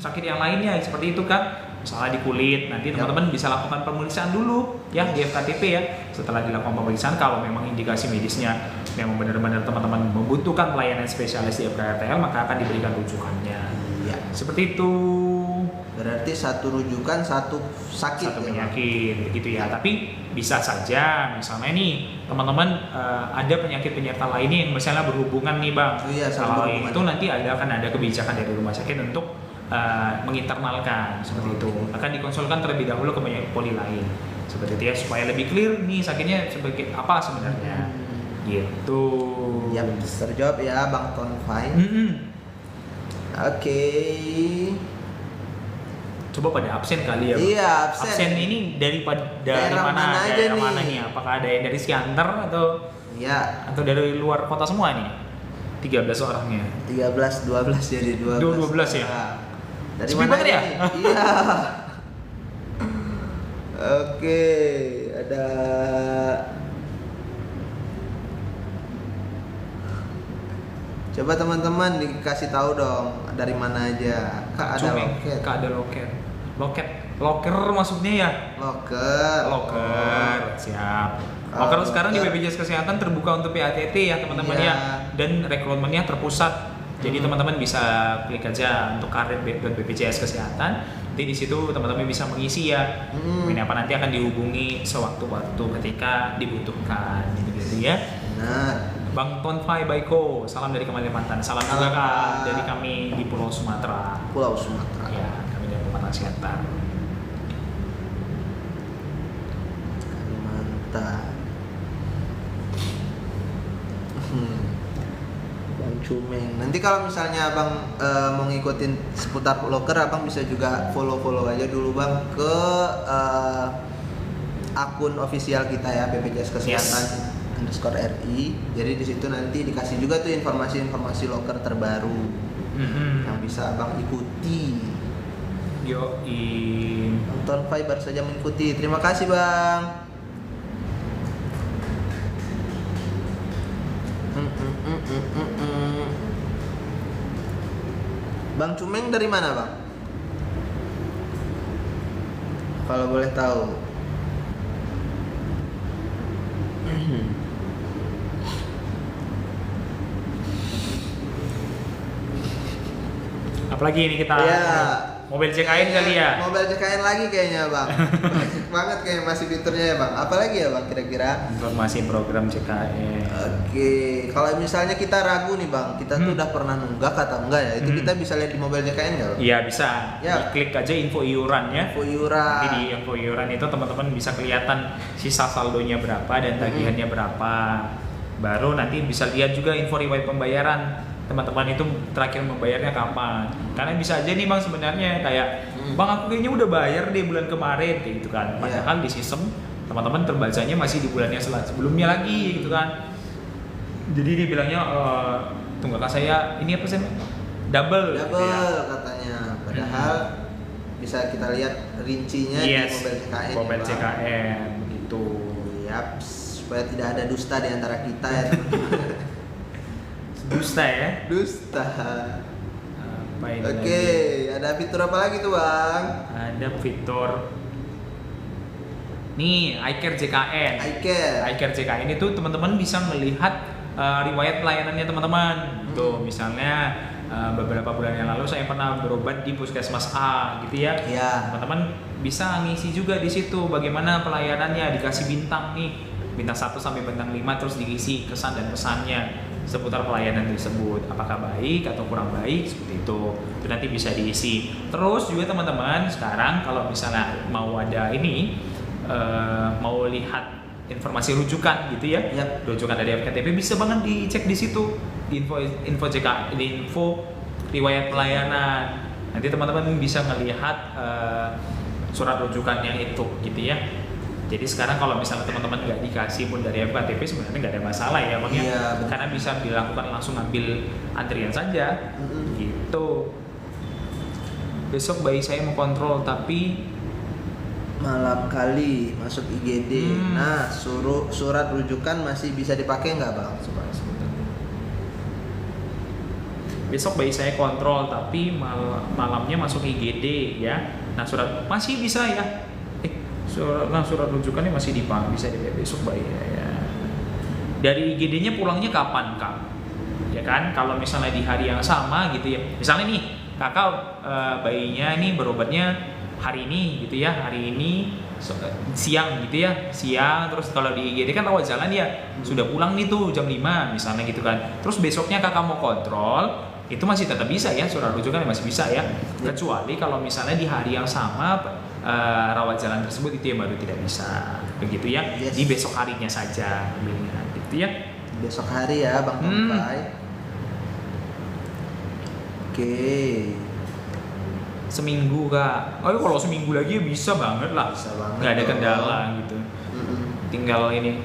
sakit yang lainnya seperti itu kan, misalnya di kulit, nanti teman-teman bisa lakukan pemeriksaan dulu ya di FKTP ya. Setelah dilakukan pemeriksaan kalau memang indikasi medisnya memang benar-benar teman-teman membutuhkan pelayanan spesialis di FKRTL, maka akan diberikan rujukannya ya. Seperti itu. Berarti satu rujukan satu sakit, satu penyakit begitu ya. Tapi bisa saja misalnya nih teman-teman ada penyakit-penyerta lainnya yang misalnya berhubungan nih Bang. Kalau itu nanti akan ada kebijakan dari rumah sakit untuk menginternalkan seperti itu. Akan dikonsulkan terlebih dahulu ke penyakit poli lain seperti itu ya, supaya lebih clear nih sakitnya sebagai apa sebenarnya. Gitu. Ya, terjawab ya Bang Tonfai. Oke. Coba pada absen kali ya. Bang? Iya, absen. Ini dari Daerah mana aja daerah nih? mana nih? Apakah ada yang dari Siantar Iya. atau dari luar kota semua nih? 13 orangnya. 13, 12 jadi 12. 12 ya? Nah, dari Sepi mana banget aja ya? nih? Iya. Oke, ada coba teman-teman dikasih tahu dong dari mana aja. Kak ada loket. Kak ada loker masuknya ya? Loker. Siap. Kalau Loker sekarang di loker- BPJS Kesehatan terbuka untuk PATT ya teman-teman Iya. ya, dan rekrutmennya terpusat. Jadi teman-teman bisa klik aja untuk karir BPJS Kesehatan. Nanti di situ teman-teman bisa mengisi ya. Ini apa nanti akan dihubungi sewaktu-waktu ketika dibutuhkan gitu ya. Benar. Bang Tonfai Baiko, salam dari Kalimantan. Salam juga Salam, Kak Kak. dari kami di Pulau Sumatera. Pulau Sumatera. Ya, kami dari Kalimantan Selatan. Kalimantan. Bang Cumeng. Nanti kalau misalnya Abang mau ngikutin seputar loker, Abang bisa juga follow aja dulu Bang ke akun official kita ya BPJS Kesehatan _RI. Jadi di situ nanti dikasih juga tuh informasi loker terbaru yang bisa Abang ikuti. Nonton Fiber saja mengikuti. Terima kasih Bang. Bang Cumeng dari mana Bang? Kalau boleh tahu. Apalagi ini kita Ya. mobil CKN kali ya. Mobil CKN lagi kayaknya Bang. Banyak banget kayak masih fiturnya ya Bang. Apalagi ya Bang kira-kira? Informasi program CKN. Oke, kalau misalnya kita ragu nih Bang, kita tuh udah pernah nunggak atau enggak ya? Itu kita bisa lihat di mobil CKN nggak Bang? Iya bisa. Ya. Klik aja info iuran ya. Info iuran. Nanti di info iuran itu teman-teman bisa kelihatan sisa saldonya berapa dan tagihannya berapa. Baru nanti bisa lihat juga info riwayat pembayaran. Teman-teman itu terakhir membayarnya kapan? Karena bisa aja nih Bang sebenarnya kayak Bang aku kayaknya udah bayar di bulan kemarin kayak gitu kan. Padahal di sistem teman-teman terbacanya masih di bulannya sebelumnya lagi gitu kan. Jadi dia bilangnya tunggakan saya ini apa sih? Double gitu ya. Katanya. Padahal bisa kita lihat rincinya di mobil CKN. Mobil ya, Bang. CKN begitu. Yap, supaya tidak ada dusta di antara kita ya. teman-teman. Dusta ya. Dusta. Apa ini Oke, lagi? ada fitur apa lagi tuh Bang? Ada fitur nih iCare JKN. iCare JKN itu teman-teman bisa melihat riwayat pelayanannya teman-teman. Tuh misalnya beberapa bulan yang lalu saya pernah berobat di puskesmas A gitu ya. Iya. Teman-teman bisa ngisi juga di situ bagaimana pelayanannya, dikasih bintang nih. Bintang 1 sampai bintang 5 terus diisi kesan dan pesannya seputar pelayanan tersebut, apakah baik atau kurang baik seperti itu nanti bisa diisi. Terus juga teman-teman sekarang kalau misalnya mau ada ini mau lihat informasi rujukan gitu ya, rujukan dari FKTP bisa banget dicek di situ info JK, info riwayat pelayanan. Nanti teman-teman bisa melihat surat rujukannya itu gitu ya. Jadi sekarang kalau misalnya teman-teman nggak dikasih pun dari FKTP sebenarnya nggak ada masalah ya Bang ya, karena bisa dilakukan langsung ambil antrian saja gitu. Besok bayi saya mau kontrol tapi malam kali masuk IGD. Nah, surat rujukan masih bisa dipakai nggak Bang? Besok bayi saya kontrol tapi malamnya masuk IGD ya. Nah surat masih bisa ya. Surat rujukannya masih bisa dipakai besok bayi ya. Dari IGD-nya pulangnya kapan Kak? Ya kan, kalau misalnya di hari yang sama gitu ya. Misalnya nih, Kakak bayinya nih berobatnya hari ini gitu ya, hari ini siang gitu ya, siang. Terus kalau di IGD kan rawat jalan ya, sudah pulang nih tuh jam 5 misalnya gitu kan. Terus besoknya Kakak mau kontrol, itu masih tetap bisa ya, surat rujukan masih bisa ya. Kecuali kalau misalnya di hari yang sama rawat jalan tersebut itu yang baru tidak bisa begitu ya. Di besok harinya saja ambilnya gitu ya. Besok hari ya Bang Tonfai. Oke. seminggu kak. Oh kalau seminggu lagi bisa banget lah. Bisa banget. Nggak ada kendala gitu. Mm-mm. Tinggal ini.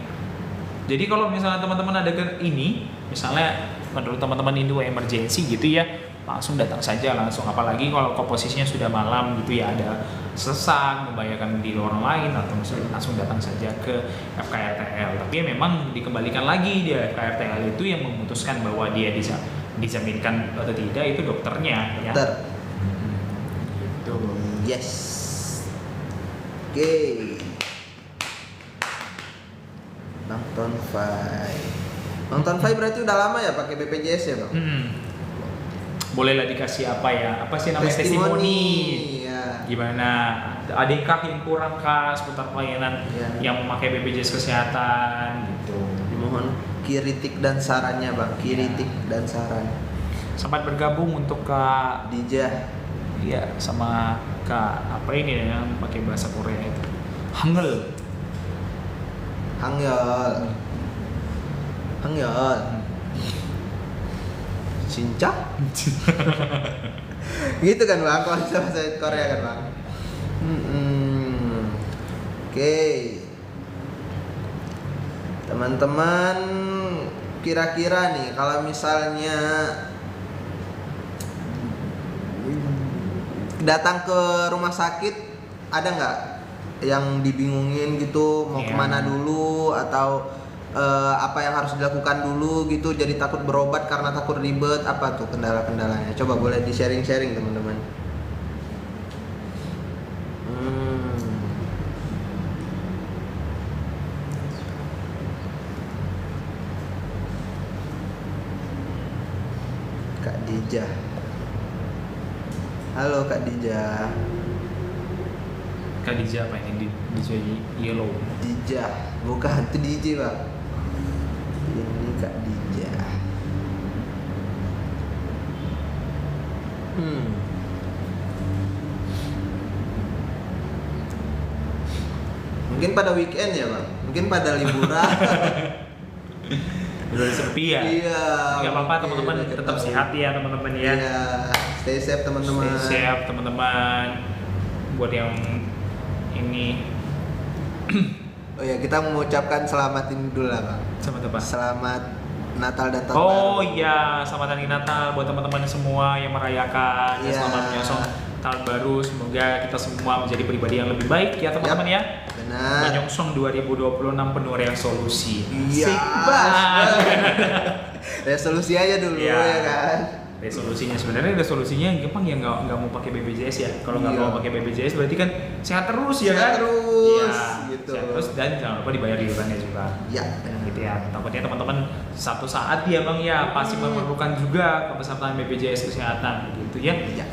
Jadi kalau misalnya teman-teman ada ini, misalnya menurut teman-teman itu emergency gitu ya, langsung datang saja langsung. Apalagi kalau posisinya sudah malam gitu ya, ada sesak, membahayakan di orang lain, atau misalnya langsung datang saja ke FKRTL. Tapi memang dikembalikan lagi dia FKRTL itu yang memutuskan bahwa dia dijaminkan atau tidak itu dokternya. Dokter. Ya. Gitu. Yes. Oke. Bang Tonfai. Bang Tonfai berarti udah lama ya pakai BPJS ya, Bang? Bolehlah dikasih apa ya? Apa sih namanya Testimoni. testimoni? Ya. Gimana? Adakah yang kurang kah seputar pelayanan Ya. yang memakai BPJS kesehatan gitu? Dimohon kritik dan sarannya, Bang. Kritik dan saran. Sempat bergabung untuk Kak Dijah. iya sama Kak apa ini yang pakai bahasa Korea itu? Hangul. Hangyol. Hangyol. Cincak? Gitu kan Bang, kalau bisa bahasa Korea kan Bang. Oke. Teman-teman, kira-kira nih kalau misalnya datang ke rumah sakit, ada nggak yang dibingungin gitu, mau Iya. kemana dulu atau apa yang harus dilakukan dulu gitu, jadi takut berobat karena takut ribet, apa tuh kendala-kendalanya? Coba boleh di sharing-sharing teman-teman. Kak Dijah. Halo Kak Dijah. Kak DJ apa ini? DJ Yellow. Dijah, bukan itu DJ Bang. Ini Kak Dijah. Mungkin pada weekend ya Bang. Mungkin pada liburan. Udah sepi ya? Iya. Nggak apa-apa mungkin teman-teman, udah tetap ketemu. sehat ya teman-teman ya. Iya. Stay safe teman-teman. Stay safe teman-teman. Buat yang ini Oh ya, kita mengucapkan selamat ini dulu lah Bang. sama apa? Selamat Natal dan Tahun Oh Baru. iya, selamat hari Natal buat teman-teman semua yang merayakan. Iya. Selamat menyongsong tahun baru. Semoga kita semua menjadi pribadi yang lebih baik ya teman-teman ya. Benar. Menyongsong 2026 penuh resolusi. Iya. Sip, Bang. Resolusi aja dulu Iya. ya kan. Resolusinya sebenarnya gampang ya, nggak mau pakai BPJS ya. Kalau nggak Iya. mau pakai BPJS berarti kan sehat terus ya Sehat kan? terus, Iya, gitu. sehat terus dan jangan lupa dibayar iurannya juga. Ya. Gitu ya. Takutnya teman-teman satu saat ya Bang ya pasti memerlukan juga kepesertaan BPJS kesehatan gitu ya. Ya.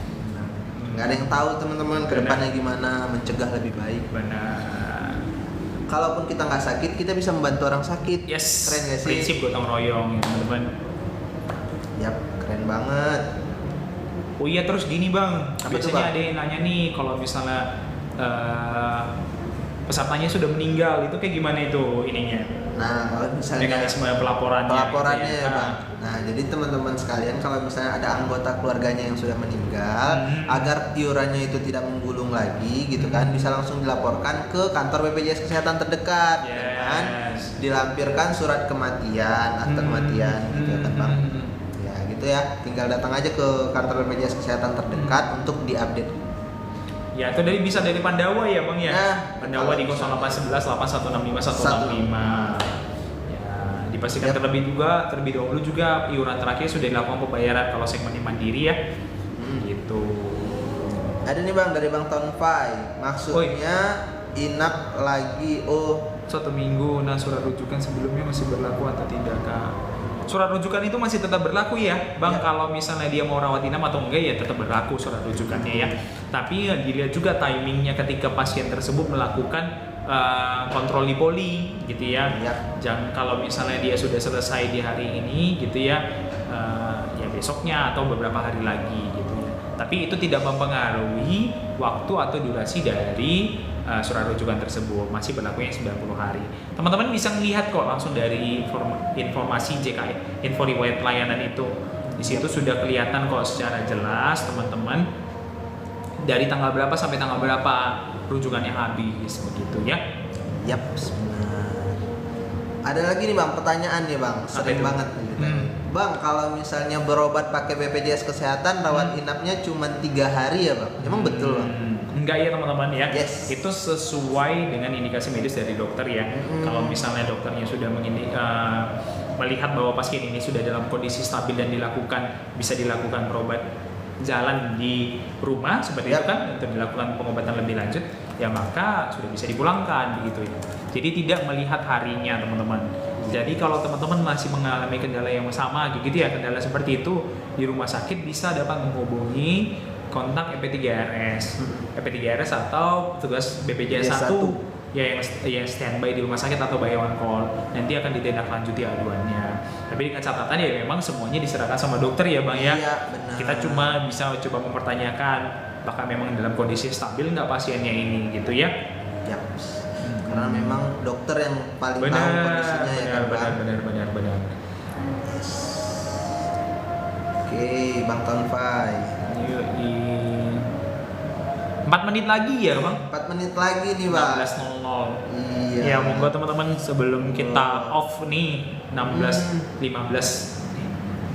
Nggak ada yang tahu teman-teman kedepannya gimana, mencegah lebih baik. Benar. Kalaupun kita nggak sakit, kita bisa membantu orang sakit. Yes. Keren nggak sih? Prinsip gotong royong ya teman-teman. Yap, keren banget. Oh iya terus gini Bang, Apa tuh, biasanya Bang? ada yang nanya nih kalau misalnya pesertanya sudah meninggal itu kayak gimana itu ininya? Nah, kalau misalnya Mekanisme pelaporannya. pelaporannya gitu ya Bang. Nah, jadi teman-teman sekalian kalau misalnya ada anggota keluarganya yang sudah meninggal, agar iurannya itu tidak menggulung lagi gitu kan, bisa langsung dilaporkan ke kantor BPJS Kesehatan terdekat, ya kan? Yes. Dilampirkan surat kematian, akte kematian gitu kan Bang. Ya, gitu ya. Tinggal datang aja ke kantor BPJS Kesehatan terdekat untuk diupdate. Ya, itu bisa dari Pandawa ya Bang ya. Nah, Pandawa di kalau 0811 8165 165. Ya, dipastikan Yap. terlebih dahulu juga iuran terakhir sudah dilakukan pembayaran kalau segmen mandiri ya. Gitu. Ada nih Bang dari Bang Tonfai. Maksudnya inap lagi. Oh, 1 minggu. Nah, surat rujukan sebelumnya masih berlaku atau tidak Kak? Surat rujukan itu masih tetap berlaku ya Bang, Ya. kalau misalnya dia mau rawat inap atau enggak ya tetap berlaku surat rujukannya ya. Tapi ya, dilihat juga timingnya ketika pasien tersebut melakukan kontrol di poli gitu ya. Ya. Jangan kalau misalnya dia sudah selesai di hari ini gitu ya, ya besoknya atau beberapa hari lagi gitu ya. Tapi itu tidak mempengaruhi waktu atau durasi dari surat rujukan tersebut, masih berlakunya 90 hari. Teman-teman bisa melihat kok langsung dari informasi JKI, info riwayat pelayanan itu. Di situ sudah kelihatan kok secara jelas teman-teman dari tanggal berapa sampai tanggal berapa rujukannya habis begitu ya. Yap, benar. Ada lagi nih Bang, pertanyaan nih Bang, sering itu? banget nih ditanya. Bang, kalau misalnya berobat pakai BPJS Kesehatan, rawat inapnya cuma 3 hari ya Bang? Emang betul Bang? Enggak ya teman-teman ya. Yes. Itu sesuai dengan indikasi medis dari dokter ya. Kalau misalnya dokternya sudah melihat bahwa pasien ini sudah dalam kondisi stabil dan bisa dilakukan berobat jalan di rumah seperti itu kan, untuk dilakukan pengobatan lebih lanjut, ya maka sudah bisa dipulangkan begitu ya. Jadi tidak melihat harinya teman-teman. Jadi kalau teman-teman masih mengalami kendala yang sama gitu ya, kendala seperti itu di rumah sakit bisa dapat menghubungi kontak EP3RS, EP3RS atau petugas BPJS 1 ya yang standby di rumah sakit atau by one call. Nanti akan ditindaklanjuti aduannya. Tapi dengan catatan ya memang semuanya diserahkan sama dokter ya Bang ya. Iya, benar. Kita cuma bisa coba mempertanyakan apakah memang dalam kondisi stabil nggak pasiennya ini gitu ya. Yap. Karena memang dokter yang paling tahu kondisinya ya kan Bang. Benar. Oke, Bang Tonfai. 4 menit lagi ya Bang. 4 menit lagi nih Bang. 16.00. Iya. Ya monggo teman-teman sebelum kita off nih 16.00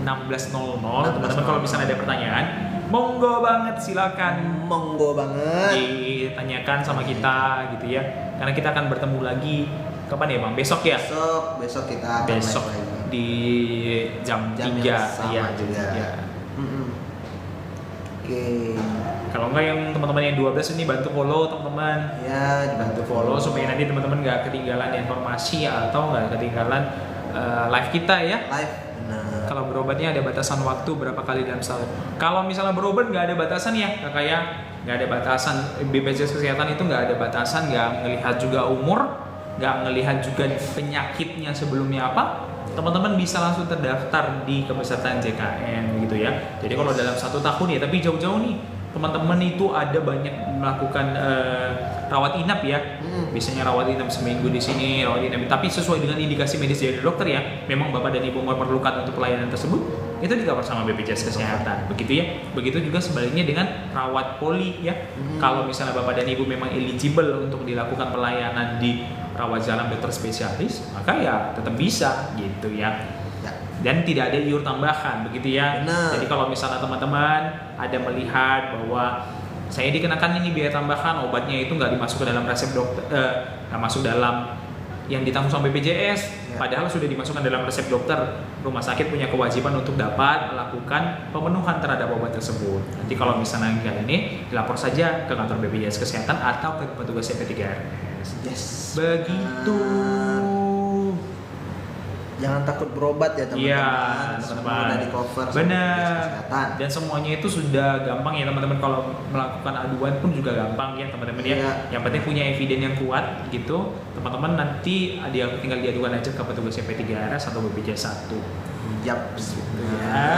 teman-teman kalau misalnya ada pertanyaan monggo banget silakan. Monggo banget. Ditanyakan sama kita gitu ya. Karena kita akan bertemu lagi kapan ya Bang? Besok ya? Besok kita akan Besok live lagi. di jam 3 yang sama ya juga. ya. Oke. Kalau enggak yang teman-teman yang 12 ini bantu follow teman-teman. Ya, Bantu follow supaya nanti teman-teman nggak ketinggalan informasi atau nggak ketinggalan live kita ya. Live. Benar. Kalau berobatnya ada batasan waktu berapa kali dalam setahun. Kalau misalnya berobat nggak ada batasan ya kakak ya, nggak ada batasan. BPJS Kesehatan itu nggak ada batasan, nggak ngelihat juga umur, nggak ngelihat juga penyakitnya sebelumnya apa. Teman-teman bisa langsung terdaftar di kepesertaan JKN gitu ya. Jadi kalau dalam 1 tahun ya, tapi jauh-jauh nih teman-teman itu ada banyak melakukan rawat inap ya. Biasanya rawat inap seminggu di sini, rawat inap. Tapi sesuai dengan indikasi medis dari dokter ya, memang bapak dan ibu memerlukan untuk pelayanan tersebut, itu di-cover sama BPJS Kesehatan. Begitu ya. Begitu juga sebaliknya dengan rawat poli ya. Kalau misalnya bapak dan ibu memang eligible untuk dilakukan pelayanan di rawat jalan dokter spesialis, maka ya tetap bisa gitu ya. Dan tidak ada iur tambahan begitu ya. Benar. Jadi kalau misalnya teman-teman ada melihat bahwa saya dikenakan ini biaya tambahan, obatnya itu nggak dimasuk ke dalam resep dokter, nggak masuk dalam yang ditanggung sama BPJS, padahal sudah dimasukkan dalam resep dokter, rumah sakit punya kewajiban untuk dapat melakukan pemenuhan terhadap obat tersebut. Nanti kalau misalnya nggak ini, dilapor saja ke kantor BPJS Kesehatan atau ke petugas EP3RS. Yes. Begitu. Jangan takut berobat ya teman-teman. Iya, Semua teman-teman. udah di cover sama Benar. kesehatan. Dan semuanya itu sudah gampang ya teman-teman. Kalau melakukan aduan pun juga gampang ya teman-teman ya. Iya. Yang penting punya eviden yang kuat gitu. Teman-teman nanti tinggal diadukan aja ke petugas EP3RS atau BPJS 1. Yap. Ya.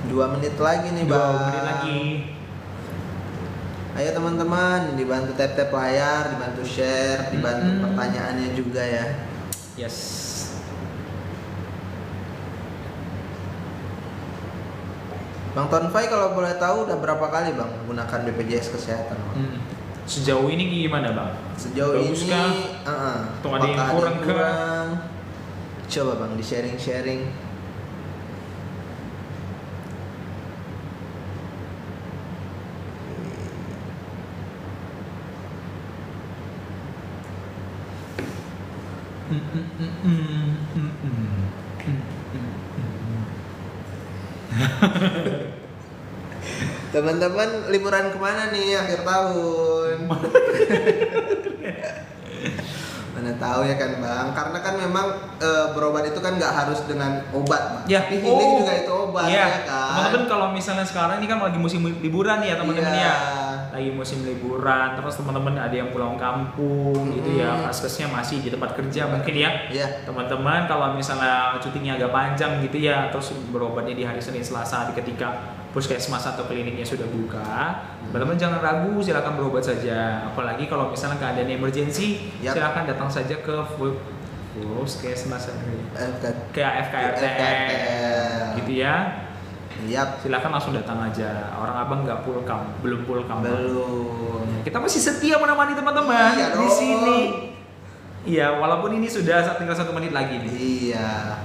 2 menit lagi nih 2 Bang. menit lagi. Ayo teman-teman, dibantu tap-tap layar, dibantu share, dibantu pertanyaannya juga ya. Yes. Bang Tonfai kalau boleh tahu udah berapa kali Bang menggunakan BPJS Kesehatan Bang? Sejauh ini gimana Bang? Sejauh Bagus ini kah? Atau ada yang apakah kurang kah? kurang? Coba Bang di sharing-sharing. Teman-teman liburan kemana nih akhir tahun? Mana tahu ya kan Bang, karena kan memang berobat itu kan nggak harus dengan obat Bang. Ya, Tapi healing juga itu obat iya. ya kan. Teman-teman kalau misalnya sekarang ini kan lagi musim liburan ya teman-teman Iya. ya. Lagi musim liburan, terus teman-teman ada yang pulang kampung gitu ya, vaskesnya masih di tempat kerja mungkin ya. Iya. Teman-teman kalau misalnya cutinya agak panjang gitu ya, terus berobatnya di hari Senin Selasa ketika puskesmas atau kliniknya sudah buka, teman-teman jangan ragu, silakan berobat saja. Apalagi kalau misalnya keadaan emergensi, Yap. silakan datang saja ke puskesmas ke FKRT FKRT. gitu ya. Yap. Silakan langsung datang aja. Orang abang nggak full count, belum full count. Belum. Kita masih setia menemani teman-teman Iya di dong. sini. Iya, walaupun ini sudah tinggal 1 menit lagi nih. Iya.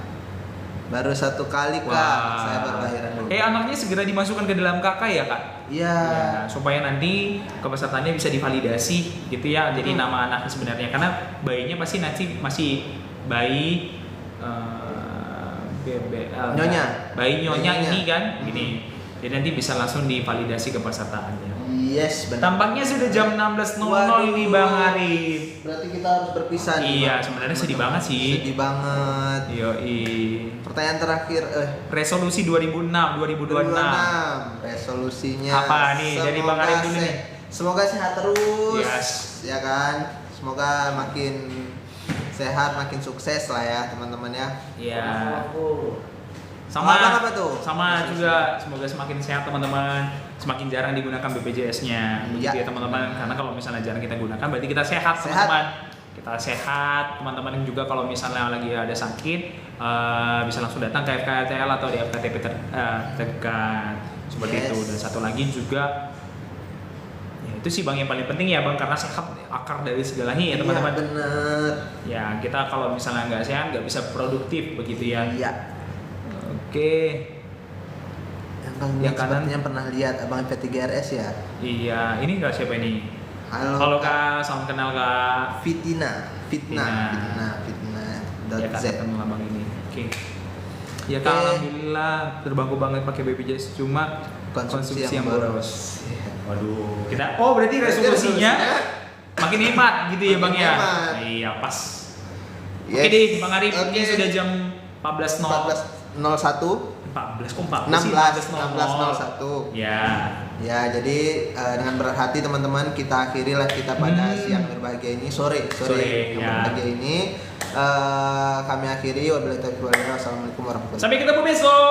Baru 1 kali Kak, Wah. saya berlahiran dulu. Anaknya segera dimasukkan ke dalam KK ya Kak? Iya. Ya, supaya nanti kepesertaannya bisa divalidasi gitu ya. Jadi nama anak sebenarnya, karena bayinya pasti nanti masih bayi Nyonya. bayi nyonya Bayinya. ini kan gini. Jadi nanti bisa langsung divalidasi kepesertaannya. Yes, benar. Tampaknya sudah jam 16.00 Waduh. ini Bang Arif. Berarti kita harus berpisah nih. Iya, Bang. sebenarnya sedih banget sih. Sedih banget. Yoi. Pertanyaan terakhir, Resolusi 2026. Resolusinya Apa nih? Dari Bang Arif dulu nih. Semoga sehat terus. Yes. Ya kan? Semoga makin sehat, makin sukses lah ya teman-teman ya. Iya. Sama Sama apa tuh? Sama juga semoga semakin sehat teman-teman. Semakin jarang digunakan BPJS-nya. Begitu ya Iya. teman-teman. Karena kalau misalnya jarang kita gunakan berarti kita sehat Sehat. teman-teman. Kita sehat, teman-teman juga kalau misalnya lagi ada sakit bisa langsung datang ke FKTL atau di FKTP terdekat. Seperti Yes. itu. Dan satu lagi juga ya itu sih Bang yang paling penting ya Bang, karena sehat akar dari segalanya ya teman-teman. Iya, bener. Ya kita kalau misalnya nggak sehat nggak bisa produktif begitu ya. Iya. Oke. Yang kanan. sepertinya pernah lihat Abang P3RS ya. Iya, ini nggak siapa ini? Halo. Halo Kak, salam kenal Kak. Fitna. Ya Kak, Z. ketemu abang ini. Oke. Ya Kak, Oke. alhamdulillah terbangku banget pakai BPJS, cuma konsumsi yang boros. Waduh, kita berarti resolusinya makin hemat gitu ya Bang Makin ya. hemat. Iya, pas. Yes. Oke deh, Bang Arif, ini Oke. sudah jam 14.00. 14.01 14 kok 14 sih? 16.01. Ya. Ya, jadi dengan berat hati teman-teman kita akhirilah kita pada siang berbahagia ini, sore Sore, yang ya. berbahagia ini. Kami akhiri. Wabillahi taufiq wal hidayah. Wassalamualaikum warahmatullahi wabarakatuh. Sampai ketemu besok.